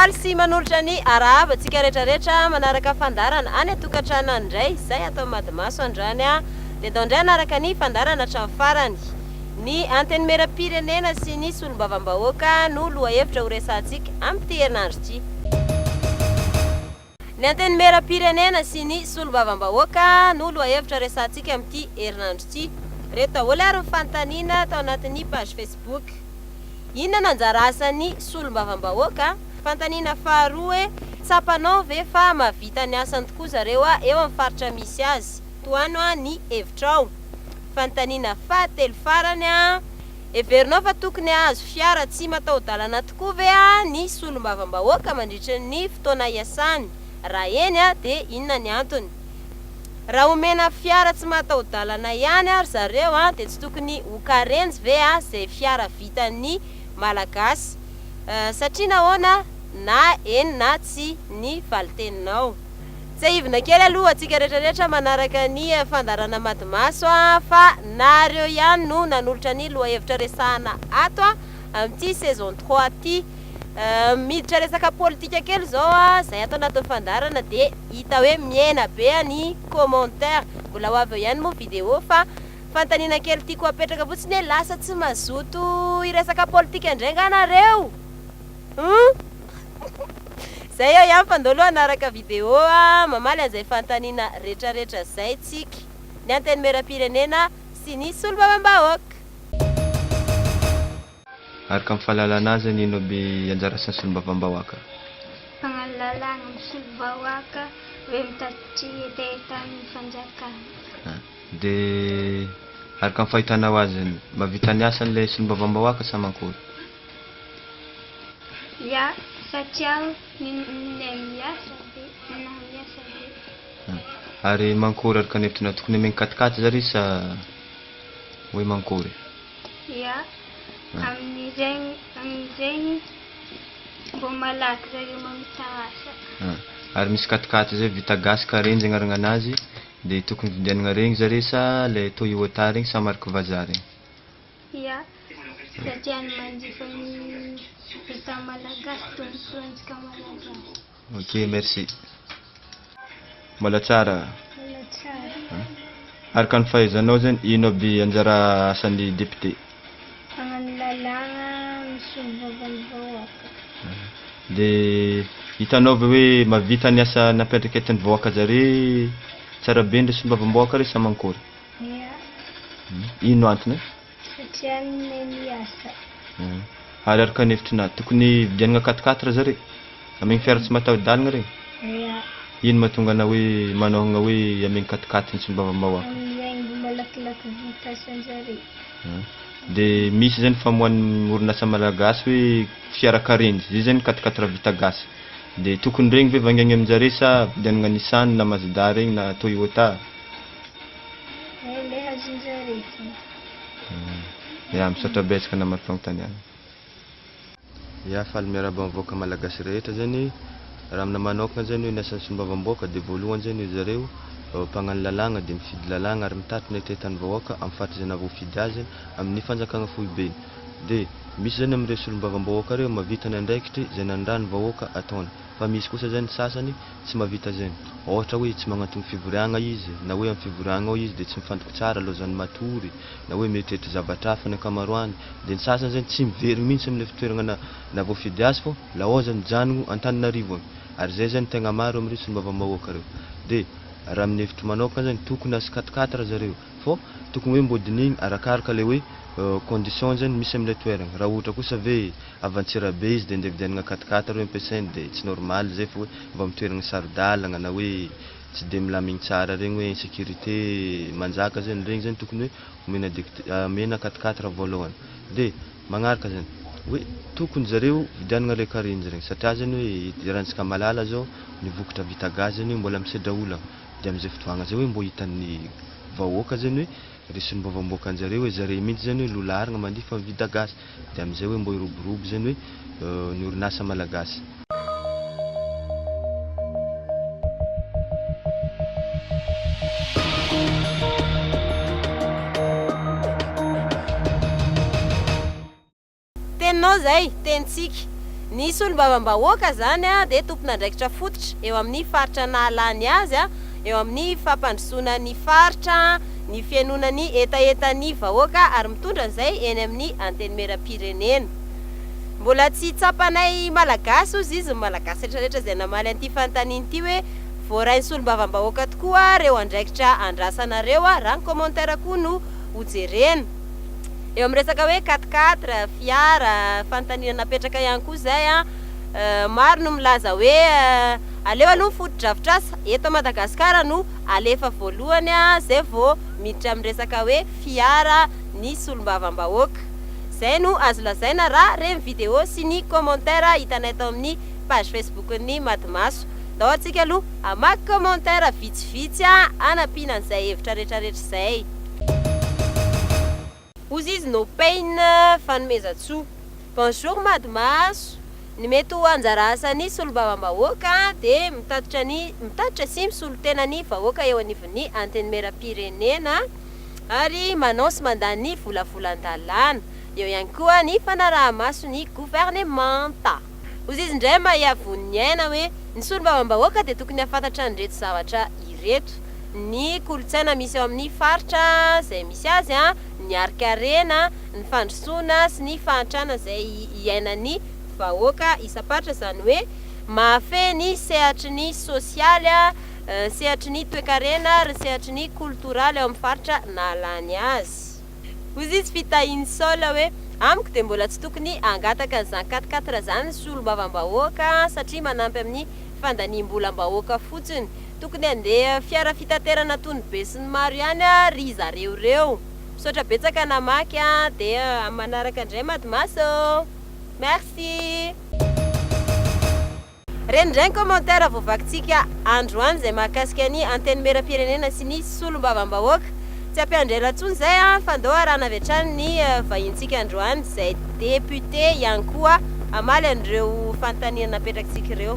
faly sy manolotra ny arabantsika rehetrarehetra manaraka fandarana any atokantrano indray izay atao Madimaso andrany a dia atao indray anaraka ny fandarana hatramin'ny farany. Ny antenimera-pirenena sy ny solombavambahoaka no lohahevitra ho resantsika amin'ity herinandro ity. Ny antenimera-pirenena sy ny solombavambahoaka no lohahevitra resantsika amin'ity herinandro ity. Reto daholo ary mifanontaniana tao anatin'ny page Facebook. Inona no anjara asan'ny solombavambahoaka? Fanontaniana faharoa hoe tsapanao ve fa mahavita ny asany tokoa zareo eo amin'ny faritra misy azy? Toano ny hevitrao. Fanontaniana fahatelo farany heverinao fa tokony azo fiara tsy mataho-dalana tokoa ve ny solombavambahoaka mandritra ny fotoana iasany? Raha eny dia inona ny antony? Raha omena fiara tsy mataho-dalana ihany ary zareo dia tsy tokony ho karenjy ve izay fiara vitan'ny malagasy? Satria nahoana na eny na tsy ny valiteninao. Tsy ahivina kely aloha antsika rehetrarehetra manaraka ny fandarana Madimaso fa nareo ihany no nanolotra ny lohahevitra resahana ato amin'ity saison 3 ity. Miditra resaka politika kely zao izay atao anatin'ny fandarana dia hita hoe miaina be ny commentaire. Mbola ho avy eo ihany moa vidéo fa fanontaniana kely tiako apetraka fotsiny hoe lasa tsy mazoto hiresaka politika indray anareo? Zay eo ihany fandolo anaraka vidéo mamaly an'izay fanontaniana rehetrarehetra izay tsika. Ny antenimera-pirenena sy ny solombavambahoaka. Araka amin'ny fahalalana azy ny ino aby anjara asan'ny solombavambahoaka? Fanalalana amin'ny solombavambahoaka hoe mitatitry hetahetahan'ny fanjakana. Dia araka amin'ny fahitanao azy mahavita ny asan'ilay solombavambahoaka sa mankory? Ia, satria ninay miasa dia miasa dia. Ary mankory araka ny hevitrinao tokony omeny katikaty zary sa hoe mankory? Ia, amin'izegny mbo malaky zareo mamita asa. Ary misy katikaty zay vita gasy ka reny zay agnarana anazy dia tokony vidianana regny zare sa ilay Toyota regny sa marque vazaha regny? Ia, satria ny manjifa ny vita malagasy tonontsika malagasy. Ok, merci. Mbola tsara. Mbola tsara. Araka ny fahaizanao zany ino aby anjara asan'ny député? Lalana ny solombavambahoaka. Dia hitanao ve hoe mahavita ny asa napetraka etin'ny vahoaka zare tsara be ndray solombavambahoaka re sa mankory? Ia. Ino antony? Satria ninay miasa. Ary araka ny hevitrinao tokony vidianana katikaty zare ameny fiara tsy mataho-dalana regny? Ia. Ino mahatonga anao hoe manohana hoe ameny katikaty ny solombavambahoaka? Amin'izay mbo malakilaky vita asan'zare. Dia misy zany famohan'ny orinasa malagasy hoe fiara karenjy, izy zany katikaty raha vita gasy. Dia tokony regny ve vangainy amin'zare sa vidianana Nissan na Mazda regny na Toyota? Le azon'zare. Ia, misaotra betsaka namary fanontaniana. Ia, faly miarahaba amin'ny vahoaka malagasy rehetra zany raha amina manokana zany hoe ny asan'ny solombavambahoaka dia voalohany zany io zareo mpagnano lalagna dia mifidy lalagna ary mitatitra ny hetahetahan'ny vahoaka amin'ny faritry izay nahavoafidy azy amin'ny fanjakana foibeny. Dia misy zany amin'ireo solombavambahoaka reo mahavita ny andraikitry izay nandraha ny vahoaka ataony, fa misy kosa zany sasany tsy mahavita zany. Ohatra hoe tsy magnantony fivoriagna izy, na hoe amin'ny fivoriagna ao izy dia tsy mifantoky tsara alohan'ny matory, na hoe mieritreritra zavatra hafa ny ankamaroany. Dia ny sasany zany tsy miverina mihitsy amin'ilay fitoerana nahavoafidy azy fô laoza mijanona Antananarivo. Ary zay zany tegna maro amin'ireo solombavambahoaka reo. Dia raha amin'ny hevitro manokana zany tokony asy katikaty zareo, fô tokony hoe mbo dinihiny arakaraka le hoe condition zany misy amin'ilay toerana. Raha ohatra kosa ve avantsirabe izy dia ndeha vidianana katikaty reo ampiasainy dia tsy normal zay fa hoe mba amin'ny toerana sarodalana na hoe tsy dia milamigny tsara regny hoe insécurité manjaka zany regny zany tokony hoe omena katikaty raha voalohany. Dia magnaraka zany hoe tokony zareo vidianana le karenjy regny satria zany hoe rahantsika malala zao ny vokatra vita gasy zany mbola misedra olana. Dia amin'izay fotoagna zay hoe mbo hitan'ny vahoaka zany hoe ry solombavambahoaka anjareo hoe zare mihitsy zany hoe lolarigna mandifa mividy gasy. Dia amin'izay hoe mbo hiroborobo zany hoe ny orinasa malagasy. Teninao zay tenitsika Ny solombavambahoaka zany a dia tompon'andraikitra fototra eo amin'ny faritra nahalany azy a, eo amin'ny fampandrosoana ny faritra, ny fiainonany etaetany vahoaka ary mitondra izay eny amin'ny antenimieram-pirenena. Mbola tsy tsapanay malagasy ozy izy malagasy rehetrarehetra izay namaly an'ity fanontaniana ity hoe voarainy solombavambahoaka tokoa reo andraikitra andrasanareo a, raha ny commentaire koa no hojerena. Eo amin'ny resaka hoe 4x4 fiara fanontaniana napetraka ihany koa izay a, maro no milaza hoe aleo aloha foto-drafitrasa eto Madagasikara no alefa voalohany a, zay vao miditra amin'ny resaka hoe fiara ny solombavambahoaka. Zay no azo lazaina raha reny vidéo sy ny commentaire hitanay tao amin'ny page Facebook ny Madimaso. Dao antsika aloha amaky commentaire vitsivitsy a, anampiana an'izay hevitra rehetrarehetra izay. Ozy izy no pain fanomezan-tsoa. Bonjour Madimaso. Ny mety ho anjara asan'ny solombavambahoaka dia mitatitra sy misolo tenany vahoaka eo anivon'ny antenimieram-pirenena ary manao sy mandany volavolan-dalàna. Eo ihany koa ny fanaraha-maso ny gouvernemanta. Ozy izy indray mahiavon'ny aina hoe ny solombavambahoaka dia tokony hafantatra nyreto zavatra ireto. Ny kolotsaina misy eo amin'ny faritra izay misy azy a, ny arikarena, ny fandrosoana sy ny fahantrana izay iainan'ny vahoaka isam-paritra, izany hoe mahafeny sehatry ny sosialy a, sehatry ny toe-karena ary sehatry ny kultoraly eo amin'ny faritra nahalany azy. Ozy izy fitahiany saola hoe amiko dia mbola tsy tokony angataka an'izany 4x4 zany solombavambahoaka satria manampy amin'ny fandaniam-bolam-bahoaka fotsiny. Tokony andeha fiara fitaterana tony be sy ny maro ihany a ry zareo reo. Misaotra betsaka namaky a, dia manaraka indray Madimaso. Merci. Reny indray ny commentaire voavakintsika androany izay mahakasika ny antenimieram-pirenena sy ny solombavambahoaka. Tsy ampiandrela intsony izay a, fa andao arahana avy hatrany ny vahintsika androany izay député ihany koa amaly an'ireo fanontaniana napetrakitsika ireo.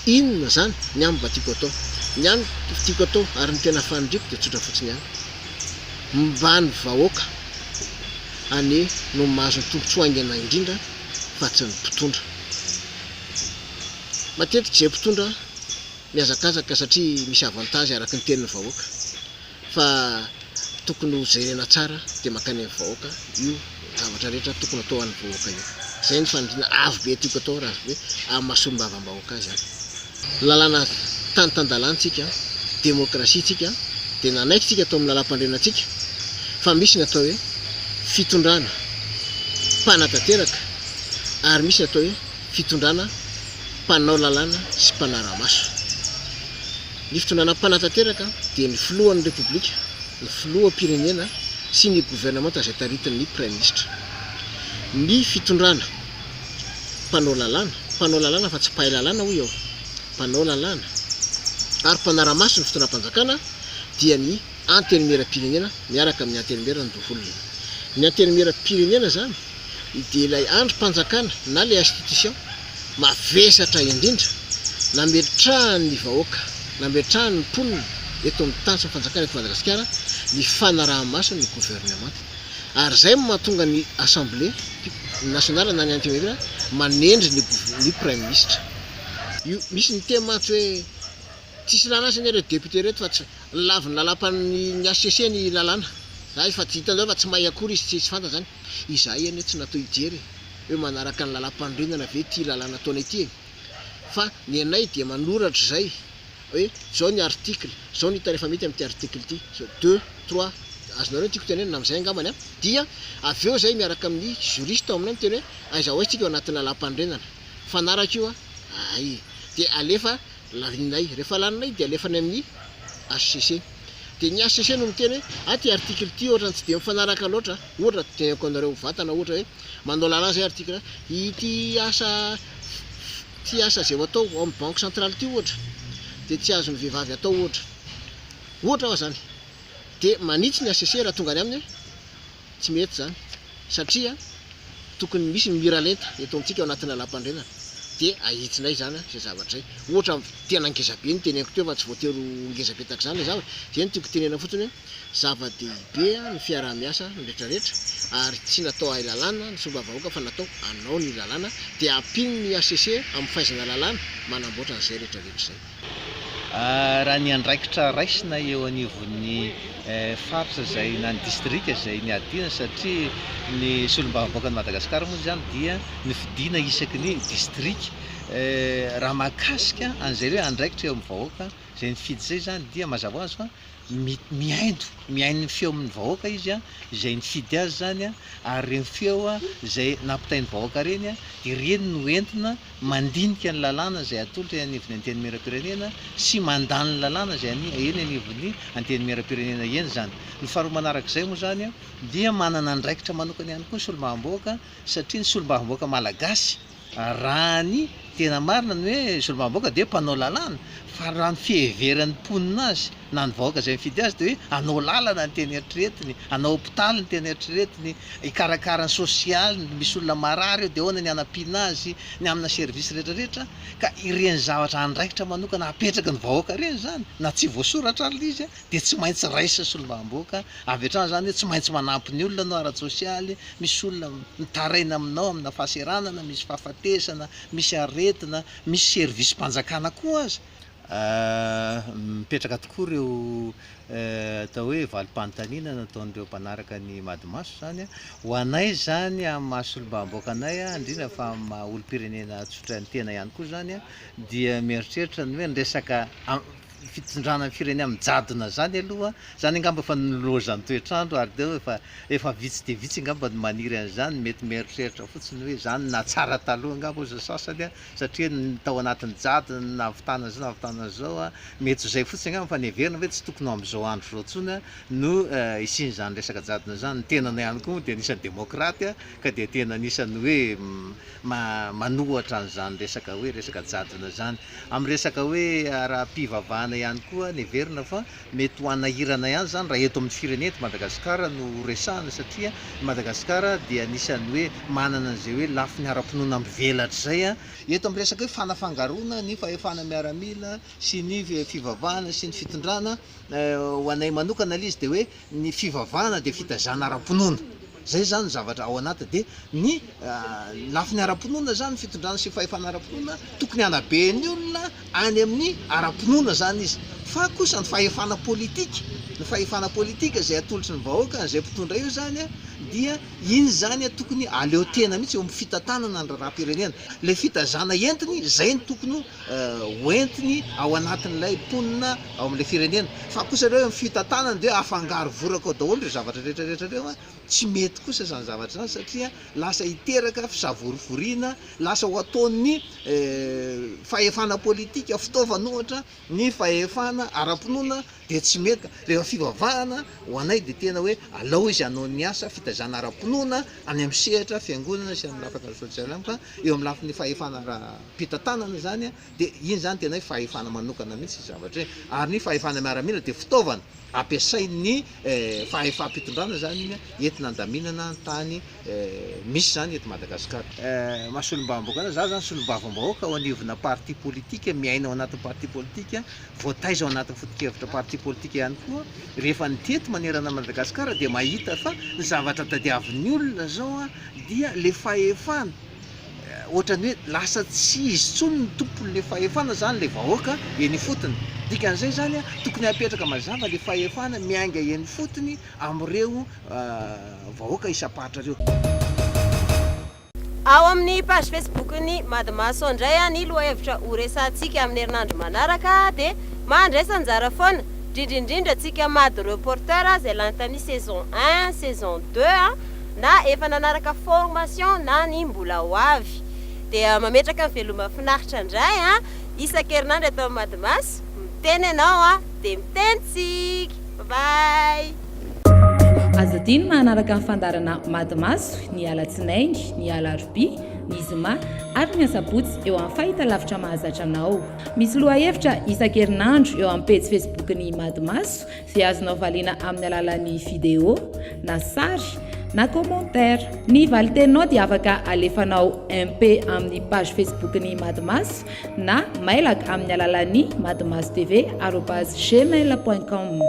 Inona zany ny amin'ny mba tiako atao? Ny any tiako atao ary ny tena fanindriko dia tsotra fotsiny ihany. Mba ny vahoaka ane no mahazo tombotsoa aingana indrindra fa tsy ny mpitondra. Matetika izay mpitondra miazakazaka satria misy avantage araka ny tenin'ny vahoaka. Fa tokony ho jerena tsara dia makany amin'ny vahoaka io zavatra rehetra tokony atao an'ny vahoaka io. Zay ny fanindrina avo be tiako atao raha hoe amin'ny mahasolombavambahoaka azy any. Lalàna tan-dalantsika, demokrasitsika dia nanaikitsika atao amin'ny lalam-pandrenantsika fa misy ny atao hoe fitondrana mpanatanteraka ary misy ny atao hoe fitondrana mpanao lalàna sy mpanara-maso. Ny fitondrana mpanatanteraka dia ny filohan'ny repoblika, ny filoham-pirenena sy ny gouvernemanta izay taritin'ny prime ministre. Ny fitondrana mpanao lalàna fa tsy mpahay lalàna hoy eo, mpanao lalàna ary mpanara-maso ny fitondram-panjakana dia ny antenimieram-pirenena miaraka amin'ny antenimieran-dovolona. Ny antenimieram-pirenena zany dia ilay androm-panjakana na ilay institution mavesatra indrindra nametrahany vahoaka, nametrahany mponina eto amin'ny tany sy fanjakana eto Madagasikara ny fanaraha-maso ny gouvernemanta. Ary zay mahatonga ny assemblée nationale na ny antenimieram manendry ny prime ministre. Io misy ny tematsy hoe tsisy lalàna sy ireo député reto fa tsy laviny lalam-pan'ny HCC ny lalàna. Zay fa tsy hitandao fa tsy mahay akory izy tsy fanta zany. Izahay anie tsy natao hijery hoe manaraka ny lalam-pandrenana ve ty lalàna ataonay ity. Fa ny anay dia manoratra zay hoe zao ny article, zao ny tarefa mety amin'ity article ity, 2, 3 azonareo tiako tenenina amin'izay angambany a. Dia avy eo zay miaraka amin'ny juriste aminay miteny hoe aiza hoaitsika eo anatin'ny lalam-pandrenana. Fanaraka io a, ay dia alefa laninay, rehefa laninay dia alefany amin'ny HCC. Dia ny HCC no miteny hoe ty article ty ohatra tsy dia mifanaraka loatra, ohatra tenako anareo vatana ohatra hoe manao lalàna zay article ity asa zay atao amin'ny banque centrale ty ohatra dia tsy azony vehivavy atao ohatra fa zany. Dia manitsy ny HCC raha tonga any aminy tsy mety zany satria tokony misy ny miralenta eto amintsika ao anatin'ny lalam-pandrenana. de ahitsinay zany zay zavatra zay ohatra tena ngezabe ny teneniko teo fa tsy voatero ngezabe tak zany le zavatra zay no tiako tenena fotsiny hoe zava-dehibe ny fiarah-miasa ny rehetrarehetra ary tsy natao ahailalana ny sombavahoaka fa natao anao ny lalàna de ampino ny ACC amin'ny fahaizana lalàna manamboatra an'izay rehetrarehetra zay. Raha ny andraikitra raisina eo anivon'ny faritra zay na ny distrika zay ny adina satria ny solombavamboaka ny Madagasikara moa zany dia ny fidina isaky ny distrika raha mahakasika an'izay hoe andraikitra eo amin'ny vahoaka zay ny fidy zay zany dia mazava azy fa miaino ny feo amin'ny vahoaka izy zay ny fidy azy zany ary reny feo zay nampitain'ny vahoaka reny de reny no entina mandinika ny lalàna zay atolotra anivon'ny anteny miram-pirenena sy mandany ny lalàna zay eny anivon'ny anteny miram-pirenena eny zany. Ny faharoa manarak'izay moa zany dia manana andraikitra manokana ihany koa ny solombavamboaka satria ny solombavamboaka malagasy raha ny tena marina ny hoe solombavamboaka de mpanao lalàna fa raha ny fiheveran'ny mponina azy na ny vahoaka zay mifidy azy de hoe anao lalana ny teny eritreretiny, anao hôpitaly ny teny eritreretiny, ikarakarany sosialy misy olona marary eo de ahoana ny anampiana azy ny amina service rehetrarehetra ka ireny zavatra andraikitra manokana apetraky ny vahoaka reny zany na tsy voasoratra ary izy de tsy maintsy raisa solombavamboaka avy hatrany zany hoe tsy maintsy manampy ny olona anao ara-sosialy, misy olona mitaraina aminao amina fahaseranana, misy fahafatesana, misy aretina, misy service mpanjakana koa azy. Mipetraka tokoa reo atao hoe valim-panontaniana nataon'ireo mpanaraka ny Madimaso zany ho anay zany amin'ny maha-solombavamboaka anay indrindra fa maha olo-pirenena tsotra ny tena ihany koa zany dia mieritreritra ny hoe ny resaka fitondrana firenena mijadona zany aloha zany angamba fa nilozan'ny toetrandro ary de efa vitsy de vitsy angamba ny maniry an'izany mety mieritreritra fotsiny hoe zany na tsara taloha angamba ozy sasany satria tao anatin'ny jadona navitana zao navitana zao mety zay fotsiny angamba fa neverina hoe tsy tokony amin'izao andro zao tsony no isiny zany resaka jadona zany ny tenana ihany koa de anisan'ny demokraty ka de tena anisan'ny hoe manohatra an'izany resaka hoe resaka jadona zany amin'ny resaka hoe ara-pivavahana ihany koa neverina fa mety ho anahirana ihany zany raha eto amin'ny firenena Madagasikara no resahana satria Madagasikara dia anisan'ny hoe manana an'izay hoe lafiny ara-pinoana mivelatra zay eto amin'ny resaka hoe fanafangarona ny fahefana miaramila sy ny fivavahana sy ny fitondrana ho anay manokana izy de hoe ny fivavahana de fitazana ara-pinoana zay zany zavatra ao anaty de ny lafiny ara-pinoana zany fitondrana sy fahefana ara-pinoana tokony anaben'ny olona any amin'ny ara-pinoana zany izy fa kosa ny fahefana politika ny fahefana politika zay atolotry ny vahoaka zay mpitondra io zany dia iny zany tokony aleo tena mihitsy eo amin'ny fitantanana ny raharam-pirenena le fitazana entiny zay ny tokony hoentiny ao anatin'ilay mponina ao amin'le firenena fa kosa reo amin'ny fitantanana de afangaro voraka ao daholo re zavatra rehetrarehetra reo tsy mety kosa zany zavatra zany satria lasa hiteraka fisavorovoriana lasa ho ataon'ny fahefana politika fitaovana ohatra ny fahefana ara-pinoana de tsy mety rehefa fivavahana ho anay de tena hoe alao izy anao ny asa fitazana ara-pinoana any amin'ny sehatra fiangonana sy amin'ny lafaka sosialy fa eo amin'ny lafin'ny fahefana ra-pitantanana zany de iny zany tena hoe fahefana manokana mihitsy zavatra ary ny fahefana miaramila de fitaovana ampiasain'ny fahefam-pitondrana zany entina andaminana ny tany misy zany eto Madagasikara. Maha-solombavamboaka za zany solombavamboaka ao anivona parti politika miaina ao anatin'ny parti politika voataiza ao anatin'ny foto-kevitra parti politika ihany koa rehefa niteto manerana Madagasikara de mahita fa ny zavatra tadiavin'ny olona zao dia le fahefana ohatrany hoe lasa tsy izy tsony ny tompon'le fahefana zany le vahoaka eny fotony dikan'izay zany tokony apetraka mazava le fahefana mianga eny fotony amin'ireo vahoaka isam-pahatra reo. Ao amin'ny page Facebook-ny Madimaso indray ny lohahevitra ho resantsika amin'ny herinandro manaraka de mandresa anjara foana indrindrindrindra antsika Mady reporter zay lantany saison 1 saison 2 na efa nanaraka formation na ny mbola ho avy de mametraka veloma finaritra indray isan-kerinandro eto Madimaso miteny ianao de mitenitsika bye. Azo diny manaraka ny fandarana Madimaso ny alatsinainy ny alarobia ny zoma ary ny asabotsy eo amin'ny fahitalavitra mahazatra anao. Misy lohahevitra isan-kerinandro eo amin'ny page Facebook ny Madimaso izay azonao valiana amin'ny alalan'ny vidéo na sary na commentaire. Ny valiteninao dia afaka alefanao MP amin'ny page Facebook ny Madimaso na mailaka amin'ny alalan'ny madimasotv@gmail.com.